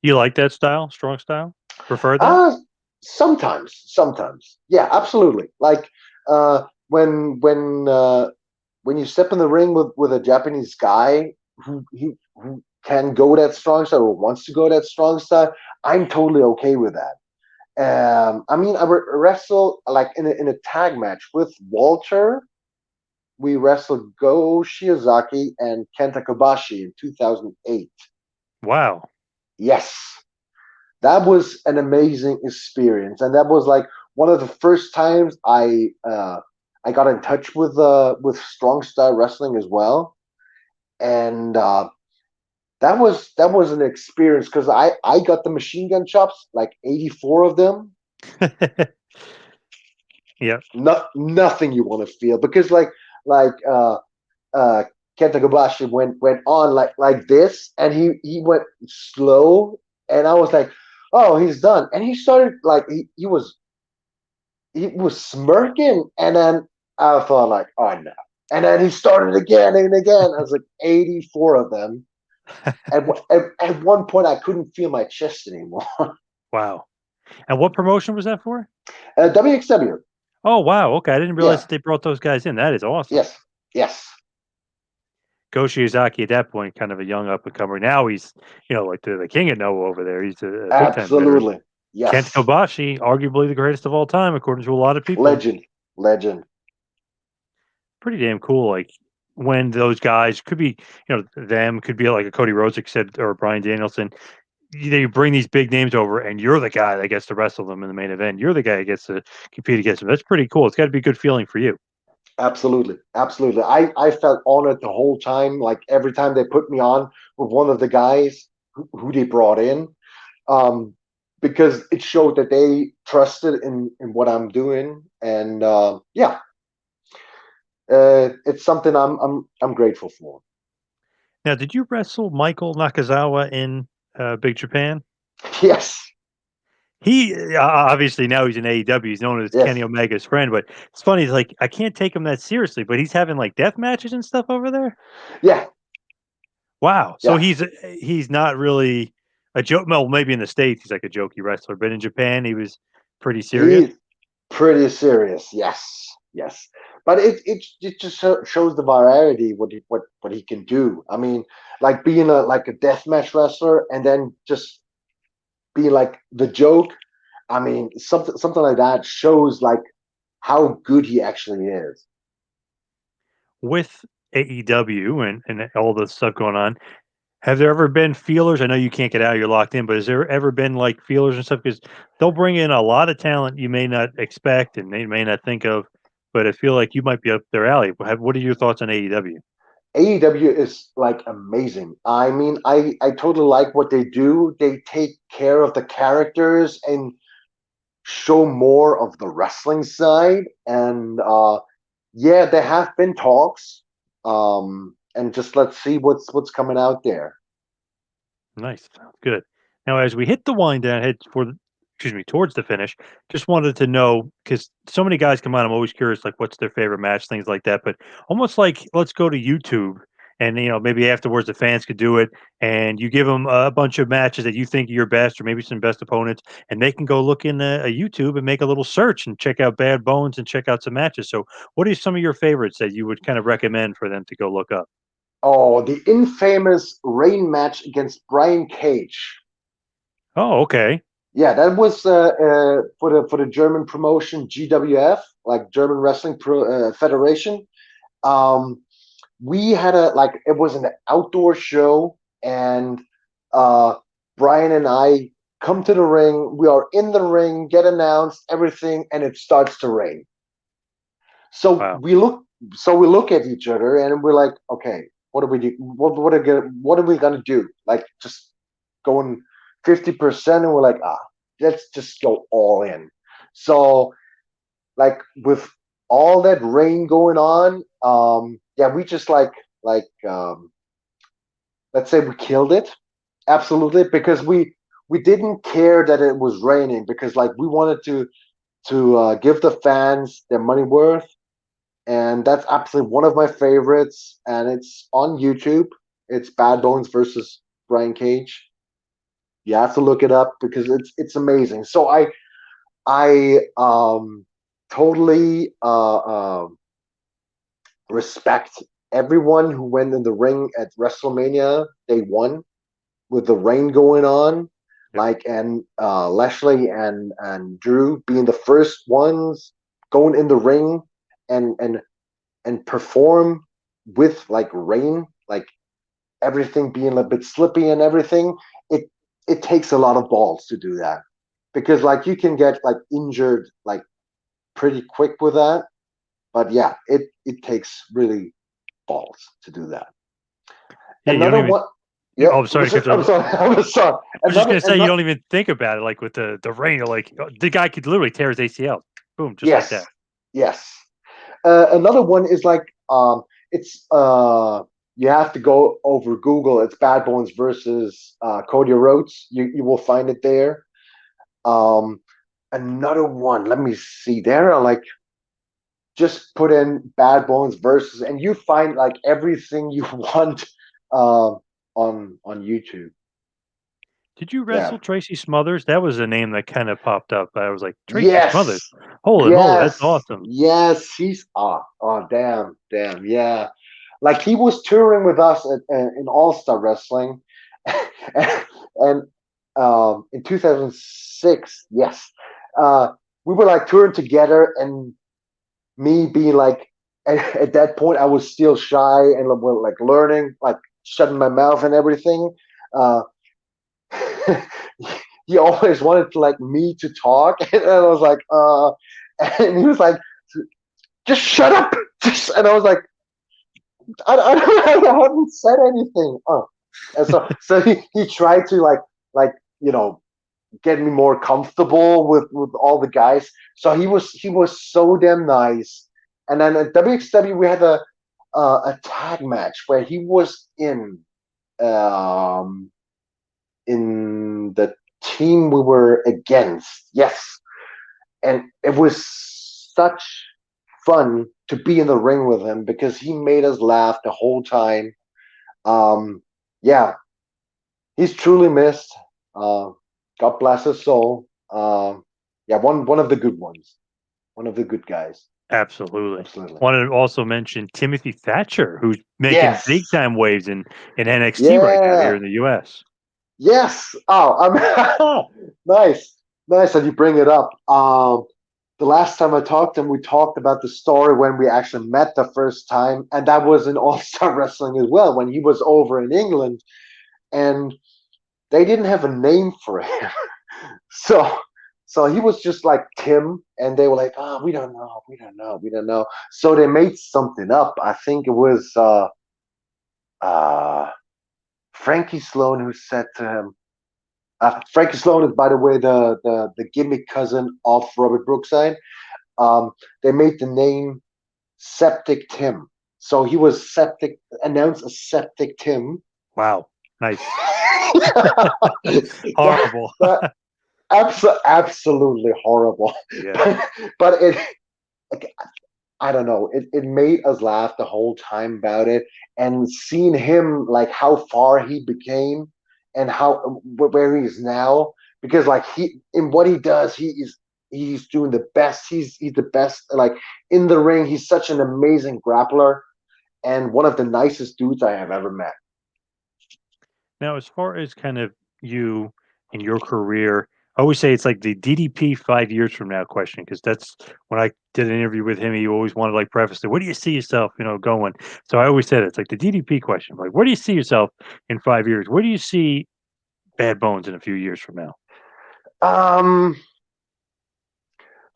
You like that style? Strong style? Prefer that? Uh sometimes. Yeah, absolutely. Like uh when you step in the ring with a Japanese guy who can go that strong style or wants to go that strong style, I'm totally okay with that. I mean, I wrestled like in a tag match with Walter. We wrestled Go Shiozaki and Kenta Kobashi in 2008. Wow. Yes, that was an amazing experience, and that was like one of the first times I got in touch with strong style wrestling as well, and that was an experience because I got the machine gun chops, like 84 of them. Yeah. Nothing you want to feel because like uh Kenta Kobashi went on like this, and he went slow, and I was like, oh, he's done, and he started like he was smirking, and then I thought like, oh no, and then he started again and again. I was like 84 of them. At one point, I couldn't feel my chest anymore. Wow. And what promotion was that for? WXW. Oh, wow. Okay. I didn't realize Yeah. that they brought those guys in. That is awesome. Yes. Yes. Go Shiozaki at that point, kind of a young up and comer. Now he's, like the king of Noah over there. He's a big time veteran. Absolutely. Kent Yes. Kobashi, arguably the greatest of all time, according to a lot of people. Legend. Legend. Pretty damn cool. Like when those guys could be, them could be like a Cody Rhodes, like said, or Brian Danielson. You bring these big names over, and you're the guy that gets to wrestle them in the main event. You're the guy that gets to compete against them. That's pretty cool. It's got to be a good feeling for you. Absolutely. Absolutely. I felt honored the whole time. Like every time they put me on with one of the guys who they brought in, um, because it showed that they trusted in what I'm doing, and yeah, it's something I'm grateful for. Now, did you wrestle Michael Nakazawa in Big Japan? Yes. He obviously now he's in AEW. He's known as Yes. Kenny Omega's friend, but it's funny. It's like I can't take him that seriously, but he's having like death matches and stuff over there. Yeah. Wow. So Yeah. he's not really a joke. Well, maybe in the States he's like a jokey wrestler, but in Japan he was pretty serious. He's pretty serious. Yes. Yes. But it just shows the variety what he can do. I mean, like being a deathmatch wrestler and then just be like the joke. I mean, something like that shows like how good he actually is. With AEW and all the stuff going on, have there ever been feelers? I know you can't get out, you're locked in, but has there ever been like feelers and stuff? Because they'll bring in a lot of talent you may not expect and they may not think of, but I feel like you might be up their alley. What are your thoughts on AEW? AEW is like amazing. I mean, I totally like what they do. They take care of the characters and show more of the wrestling side. And yeah, there have been talks. And just let's see what's coming out there. Nice. Sounds good. Now, as we hit the wind down, head for the, excuse me, towards the finish, just wanted to know because so many guys come on, I'm always curious, like what's their favorite match, things like that. But almost like let's go to YouTube and maybe afterwards the fans could do it and you give them a bunch of matches that you think are your best or maybe some best opponents and they can go look in a YouTube and make a little search and check out Bad Bones and check out some matches. So what are some of your favorites that you would kind of recommend for them to go look up? Oh, the infamous Rain match against Brian Cage. Oh, okay. Yeah, that was for the German promotion GWF, like German Wrestling Federation. Um, we had a like it was an outdoor show, and uh, Brian and I come to the ring. We are in the ring, get announced, everything, and it starts to rain. So Wow. we look at each other, and we're like, okay, what do we do? What are we gonna do? Like just going 50%, and we're like, let's just go all in. So like with all that rain going on, yeah, we just let's say we killed it, absolutely, because we didn't care that it was raining because like we wanted to give the fans their money worth, and that's absolutely one of my favorites, and it's on YouTube. It's Bad Bones versus Brian Cage. You have to look it up because it's amazing. So I totally respect everyone who went in the ring at WrestleMania Day One with the rain going on, Yep. like and Lashley and Drew being the first ones going in the ring and and perform with like rain, like everything being a bit slippy and everything. It it takes a lot of balls to do that because like you can get like injured like pretty quick with that. But yeah, it takes really balls to do that. Yeah, you don't Another even. one, yeah. Oh, I'm sorry to cut you I'm off. sorry. I'm sorry. I was just Another, gonna say you another. don't even think about it, like with the rain. You're like the guy could literally tear his ACL. Boom, just like Yes, that. yes. Another one is like it's you have to go over Google. It's Bad Bones versus Cody Rhodes. You will find it there. Um, Another one. Let me see. There are like just put in Bad Bones versus, and you find like everything you want uh, on YouTube. Did you Yeah. wrestle Tracy Smothers? That was a name that kind of popped up. I was like, Tracy Yes. Smothers. Holy moly, that's Yes. awesome. Yes. He's damn yeah. Like he was touring with us in All Star Wrestling, and in 2006, yes, uh, we were like touring together, and me being like at that point I was still shy and like learning, like shutting my mouth and everything. Uh, he always wanted to like me to talk, and I was like, and he was like, just shut up, and I was like, I haven't said anything. And so he tried to like you know get me more comfortable with all the guys. So he was so damn nice. And then at WXW we had a tag match where he was um in the team we were against. Yes, and it was such fun to be in the ring with him because he made us laugh the whole time. Yeah, he's truly missed. Uh, God bless his soul. Yeah, one of the good ones, one of the good guys. Absolutely. Absolutely. Wanted to also mention Timothy Thatcher, who's making big Yes. time waves in NXT right now here Yeah. in the US. Yes. Oh, nice, nice that you bring it up. The last time I talked to him, we talked about the story when we actually met the first time, and that was in All Star Wrestling as well when he was over in England, and they didn't have a name for him. So so he was just like Tim, and they were like, "Oh, we don't know." So they made something up. I think it was uh, Frankie Sloan who said to him. Frankie Sloan is, by the way, the gimmick cousin of Robert Brookside. Um, they made the name Septic Tim, so he was septic. Announced as Septic Tim. Wow. Nice. that, Horrible. that absolutely horrible, Yeah. but it like, I don't know. It made us laugh the whole time about it, and seeing him like how far he became and how where he is now. Because like he in what he does, he's doing the best. He's the best. Like in the ring, he's such an amazing grappler, and one of the nicest dudes I have ever met. Now, as far as kind of you and your career, I always say it's like the DDP 5 years from now question because that's when I did an interview with him. He always wanted like preface it. Where do you see yourself, going? So I always said it's like the DDP question. Like, where do you see yourself in 5 years? Where do you see Bad Bones in a few years from now? Um,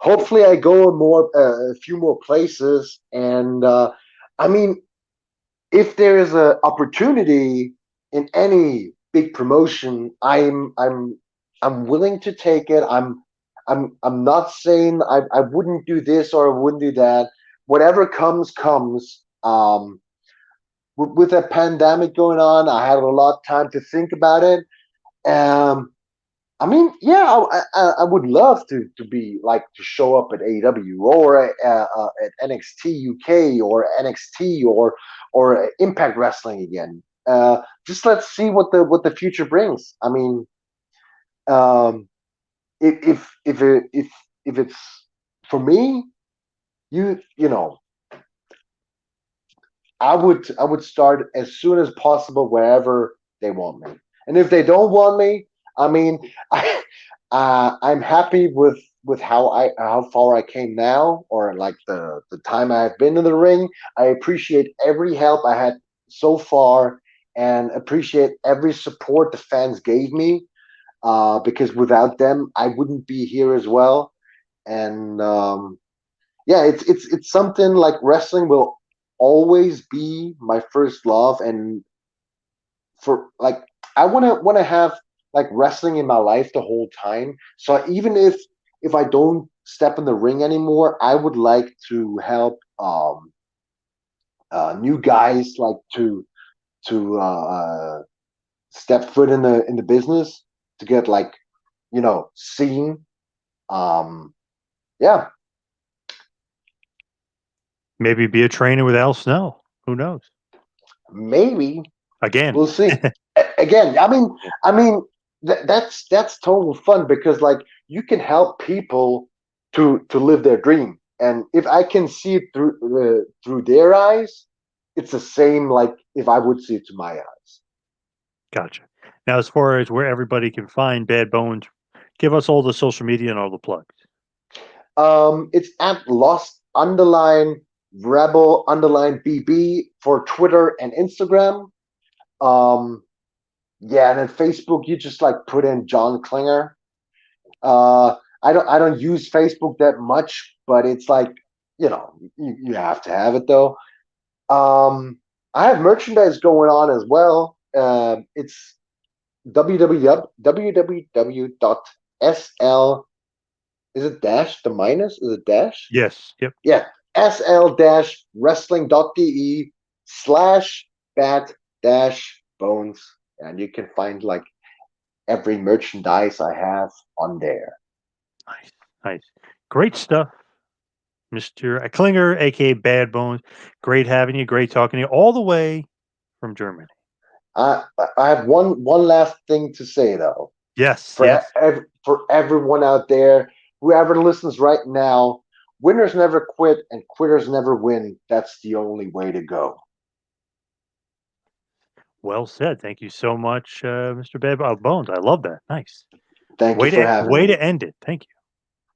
Hopefully, I go a few more places, and I mean, if there is an opportunity in any big promotion, I'm willing to take it. I'm not saying I wouldn't do this or I wouldn't do that. Whatever comes, comes. With a pandemic going on, I had a lot of time to think about it. Um, I mean, yeah, I would love to be like to show up at AEW or at NXT UK or NXT or Impact Wrestling again. Just let's see what the future brings. I mean, um, if it's for me, you know, I would start as soon as possible wherever they want me. And if they don't want me, I mean, I'm happy with how far I came now, or like the time I've been in the ring. I appreciate every help I had so far, and appreciate every support the fans gave me. Because without them, I wouldn't be here as well. And yeah, it's something like wrestling will always be my first love, and for like I want to have like wrestling in my life the whole time. So even if I don't step in the ring anymore, I would like to help new guys like to step foot in the business to get like seen. Um, yeah, Maybe be a trainer with Al Snow. Who knows? maybe Again. we'll see. Again, I mean that's total fun because like you can help people to live their dream, and if I can see it through their eyes, it's the same like if I would see it to my eyes. Gotcha. Now, as far as where everybody can find Bad Bones, give us all the social media and all the plugs. It's at lost underline rebel underline bb for Twitter and Instagram. Um, yeah, and then Facebook, you just like put in John Klinger. I don't use Facebook that much, but it's like you have to have it though. I have merchandise going on as well. It's www.sl, is it dash the minus, is it dash, Yes. Yep. yeah, sl-wrestling.de/bat dash bones, and you can find like every merchandise I have on there. Nice. Nice. Great stuff, Mr. Klinger, aka Bad Bones. Great having you. Great talking to you all the way from Germany. I have one last thing to say though. Yes. For Yes. for everyone out there, whoever listens right now, winners never quit and quitters never win. That's the only way to go. Well said. Thank you so much, Mr. Bad Bones. I love that. Nice. Thank you Way for to having way me. to end it. Thank you.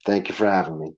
Thank you for having me.